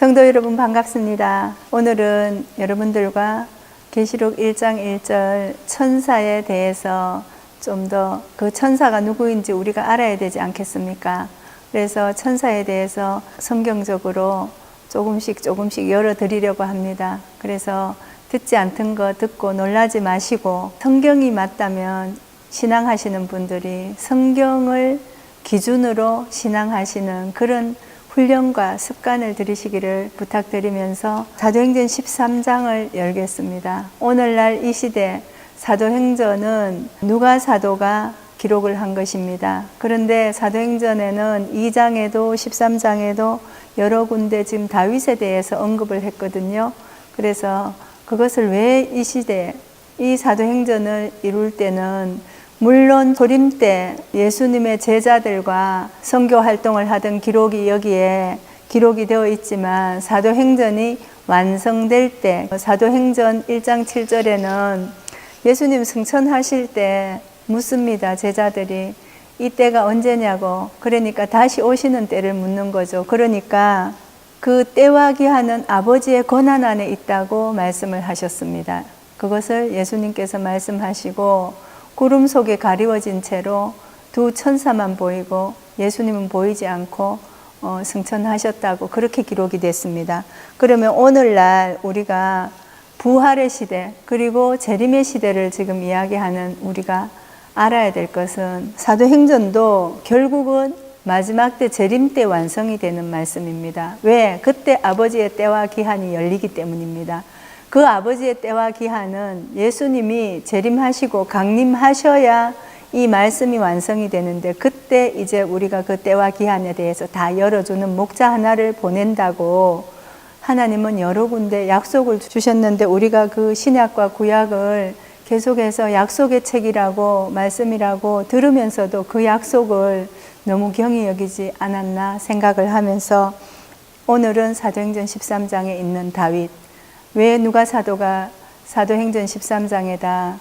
성도 여러분 반갑습니다. 오늘은 여러분들과 계시록 1장 1절 천사에 대해서 좀 더 그 천사가 누구인지 우리가 알아야 되지 않겠습니까? 그래서 천사에 대해서 성경적으로 조금씩 열어드리려고 합니다. 그래서 듣지 않던 거 듣고 놀라지 마시고 성경이 맞다면 신앙하시는 분들이 성경을 기준으로 신앙하시는 그런 훈련과 습관을 들이시기를 부탁드리면서 사도행전 13장을 열겠습니다. 오늘날 이 시대 사도행전은 누가 사도가 기록을 한 것입니다. 그런데 사도행전에는 2장에도 13장에도 여러 군데 지금 다윗에 대해서 언급을 했거든요. 그래서 그것을 왜 이 시대, 이 사도행전을 이룰 때는 물론 소림 때 예수님의 제자들과 선교 활동을 하던 기록이 여기에 기록이 되어 있지만 사도행전이 완성될 때 사도행전 1장 7절에는 예수님 승천하실 때 묻습니다. 제자들이 이 때가 언제냐고. 그러니까 다시 오시는 때를 묻는 거죠. 그러니까 그 때와 기한은 아버지의 권한 안에 있다고 말씀을 하셨습니다. 그것을 예수님께서 말씀하시고 구름 속에 가리워진 채로 두 천사만 보이고 예수님은 보이지 않고 승천하셨다고 그렇게 기록이 됐습니다. 그러면 오늘날 우리가 부활의 시대 그리고 재림의 시대를 지금 이야기하는 우리가 알아야 될 것은 사도행전도 결국은 마지막 때 재림 때 완성이 되는 말씀입니다. 왜? 그때 아버지의 때와 기한이 열리기 때문입니다. 그 아버지의 때와 기한은 예수님이 재림하시고 강림하셔야 이 말씀이 완성이 되는데 그때 이제 우리가 그 때와 기한에 대해서 다 열어주는 목자 하나를 보낸다고 하나님은 여러 군데 약속을 주셨는데 우리가 그 신약과 구약을 계속해서 약속의 책이라고 말씀이라고 들으면서도 그 약속을 너무 경히 여기지 않았나 생각을 하면서 오늘은 사도행전 13장에 있는 다윗, 왜 누가 사도가 사도행전 13장에다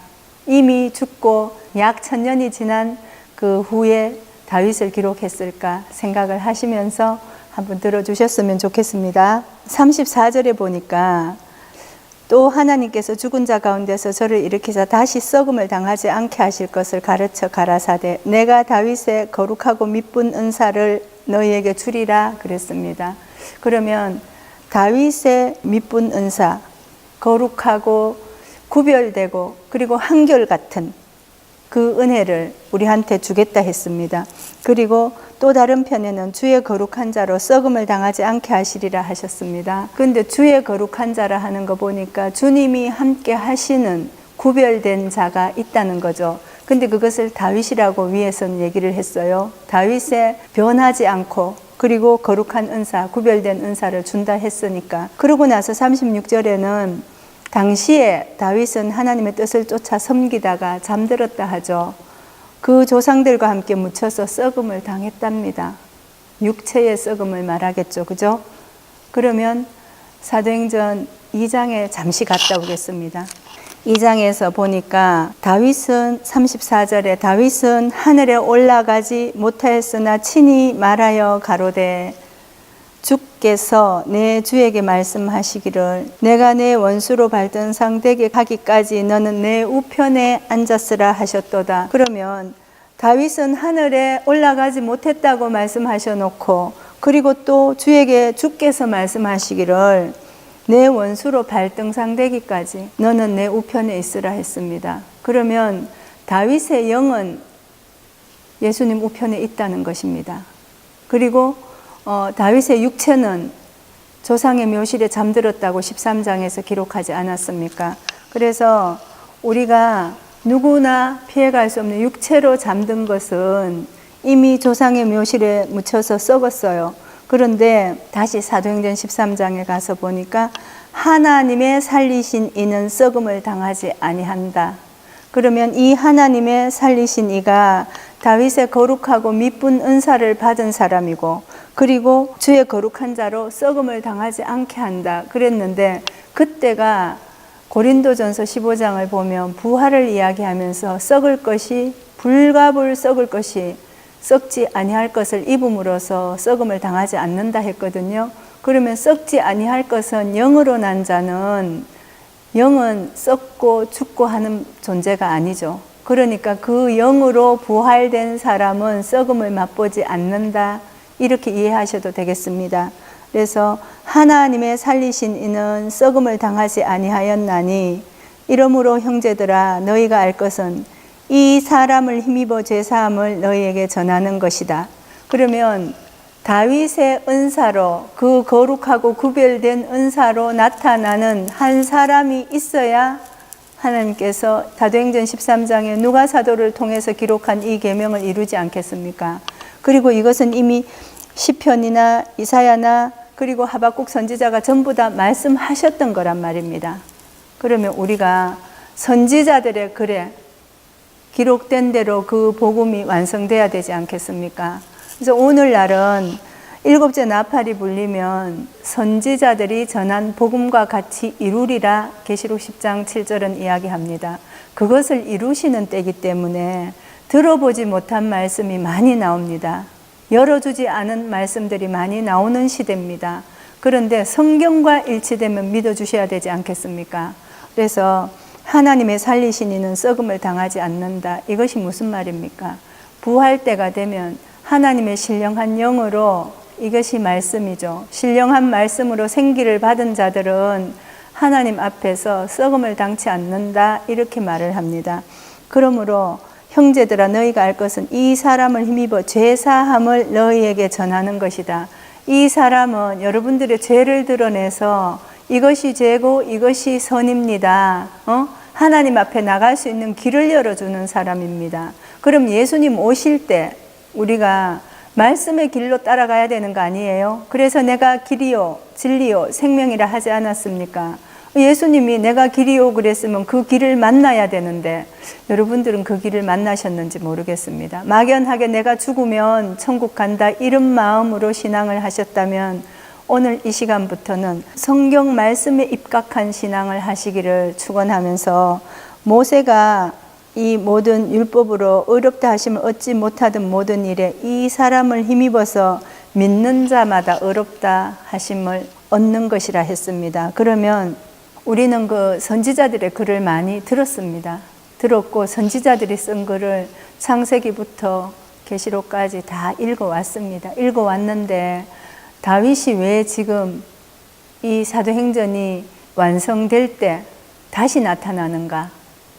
이미 죽고 약 1000년이 지난 그 후에 다윗을 기록했을까 생각을 하시면서 한번 들어주셨으면 좋겠습니다. 34절에 보니까 또 하나님께서 죽은 자 가운데서 저를 일으키사 다시 썩음을 당하지 않게 하실 것을 가르쳐 가라사대 내가 다윗의 거룩하고 미쁜 은사를 너희에게 주리라 그랬습니다. 그러면 다윗의 미쁜 은사, 거룩하고 구별되고 그리고 한결같은 그 은혜를 우리한테 주겠다 했습니다. 그리고 또 다른 편에는 주의 거룩한 자로 썩음을 당하지 않게 하시리라 하셨습니다. 그런데 주의 거룩한 자라 하는 거 보니까 주님이 함께 하시는 구별된 자가 있다는 거죠. 근데 그것을 다윗이라고 위에서는 얘기를 했어요. 다윗의 변하지 않고 그리고 거룩한 은사, 구별된 은사를 준다 했으니까. 그러고 나서 36절에는 당시에 다윗은 하나님의 뜻을 쫓아 섬기다가 잠들었다 하죠. 그 조상들과 함께 묻혀서 썩음을 당했답니다. 육체의 썩음을 말하겠죠. 그죠? 그러면 사도행전 2장에 잠시 갔다 오겠습니다. 2장에서 보니까 다윗은 34절에 다윗은 하늘에 올라가지 못하였으나 친히 말하여 가로되 주께서 내 주에게 말씀하시기를 내가 내 원수로 밟던 상대에게 가기까지 너는 내 우편에 앉았으라 하셨도다. 그러면 다윗은 하늘에 올라가지 못했다고 말씀하셔놓고 그리고 또 주께서 말씀하시기를 내 원수로 발등상되기까지 너는 내 우편에 있으라 했습니다. 그러면 다윗의 영은 예수님 우편에 있다는 것입니다. 그리고 다윗의 육체는 조상의 묘실에 잠들었다고 13장에서 기록하지 않았습니까? 그래서 우리가 누구나 피해갈 수 없는 육체로 잠든 것은 이미 조상의 묘실에 묻혀서 썩었어요. 그런데 다시 사도행전 13장에 가서 보니까 하나님의 살리신 이는 썩음을 당하지 아니한다. 그러면 이 하나님의 살리신 이가 다윗의 거룩하고 미쁜 은사를 받은 사람이고 그리고 주의 거룩한 자로 썩음을 당하지 않게 한다 그랬는데 그때가 고린도전서 15장을 보면 부활을 이야기하면서 썩을 것이 불가불 썩을 것이 썩지 아니할 것을 입음으로써 썩음을 당하지 않는다 했거든요. 그러면 썩지 아니할 것은 영으로 난 자는, 영은 썩고 죽고 하는 존재가 아니죠. 그러니까 그 영으로 부활된 사람은 썩음을 맛보지 않는다, 이렇게 이해하셔도 되겠습니다. 그래서 하나님의 살리신 이는 썩음을 당하지 아니하였나니 이러므로 형제들아 너희가 알 것은 이 사람을 힘입어 죄사함을 너희에게 전하는 것이다. 그러면 다윗의 은사로, 그 거룩하고 구별된 은사로 나타나는 한 사람이 있어야 하나님께서 사도행전 13장에 누가 사도를 통해서 기록한 이 계명을 이루지 않겠습니까? 그리고 이것은 이미 시편이나 이사야나 그리고 하박국 선지자가 전부 다 말씀하셨던 거란 말입니다. 그러면 우리가 선지자들의 글에 기록된 대로 그 복음이 완성돼야 되지 않겠습니까? 그래서 오늘날은 일곱째 나팔이 불리면 선지자들이 전한 복음과 같이 이루리라 계시록 10장 7절은 이야기합니다. 그것을 이루시는 때이기 때문에 들어보지 못한 말씀이 많이 나옵니다. 열어주지 않은 말씀들이 많이 나오는 시대입니다. 그런데 성경과 일치되면 믿어주셔야 되지 않겠습니까? 그래서 하나님의 살리신 이는 썩음을 당하지 않는다. 이것이 무슨 말입니까? 부활 때가 되면 하나님의 신령한 영으로, 이것이 말씀이죠. 신령한 말씀으로 생기를 받은 자들은 하나님 앞에서 썩음을 당치 않는다, 이렇게 말을 합니다. 그러므로 형제들아 너희가 알 것은 이 사람을 힘입어 죄사함을 너희에게 전하는 것이다. 이 사람은 여러분들의 죄를 드러내서 이것이 죄고 이것이 선입니다, 하나님 앞에 나갈 수 있는 길을 열어주는 사람입니다. 그럼 예수님 오실 때 우리가 말씀의 길로 따라가야 되는 거 아니에요? 그래서 내가 길이요 진리요 생명이라 하지 않았습니까? 예수님이 내가 길이요 그랬으면 그 길을 만나야 되는데 여러분들은 그 길을 만나셨는지 모르겠습니다. 막연하게 내가 죽으면 천국 간다 이런 마음으로 신앙을 하셨다면 오늘 이 시간부터는 성경 말씀에 입각한 신앙을 하시기를 축원하면서, 모세가 이 모든 율법으로 어렵다 하심을 얻지 못하던 모든 일에 이 사람을 힘입어서 믿는 자마다 어렵다 하심을 얻는 것이라 했습니다. 그러면 우리는 그 선지자들의 글을 많이 들었습니다. 들었고 선지자들이 쓴 글을 창세기부터 계시록까지 다 읽어왔습니다. 읽어왔는데 다윗이 왜 지금 이 사도행전이 완성될 때 다시 나타나는가?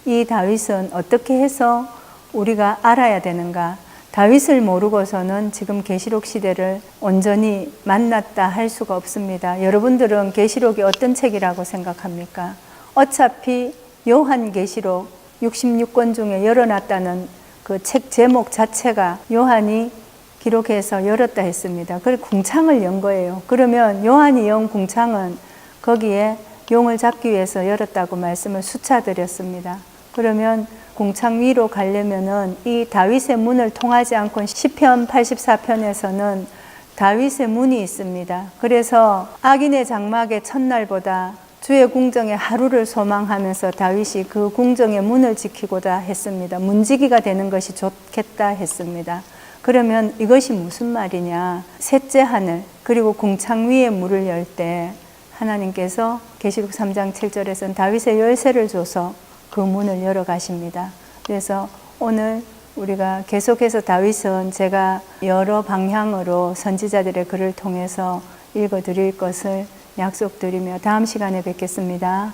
이 다윗은 어떻게 해서 우리가 알아야 되는가? 다윗을 모르고서는 지금 계시록 시대를 온전히 만났다 할 수가 없습니다. 여러분들은 계시록이 어떤 책이라고 생각합니까? 어차피 요한계시록 66권 중에 열어놨다는 그 책 제목 자체가 요한이 기록해서 열었다 했습니다. 그걸 궁창을 연 거예요. 그러면 요한이 연 궁창은 거기에 용을 잡기 위해서 열었다고 말씀을 수차 드렸습니다. 그러면 궁창 위로 가려면은 이 다윗의 문을 통하지 않고 시편 84편에서는 다윗의 문이 있습니다. 그래서 악인의 장막의 첫날보다 주의 궁정의 하루를 소망하면서 다윗이 그 궁정의 문을 지키고자 했습니다. 문지기가 되는 것이 좋겠다 했습니다. 그러면 이것이 무슨 말이냐? 셋째 하늘 그리고 궁창 위에 문을 열 때 하나님께서 계시록 3장 7절에서는 다윗의 열쇠를 줘서 그 문을 열어 가십니다. 그래서 오늘 우리가 계속해서 다윗은 제가 여러 방향으로 선지자들의 글을 통해서 읽어 드릴 것을 약속드리며 다음 시간에 뵙겠습니다.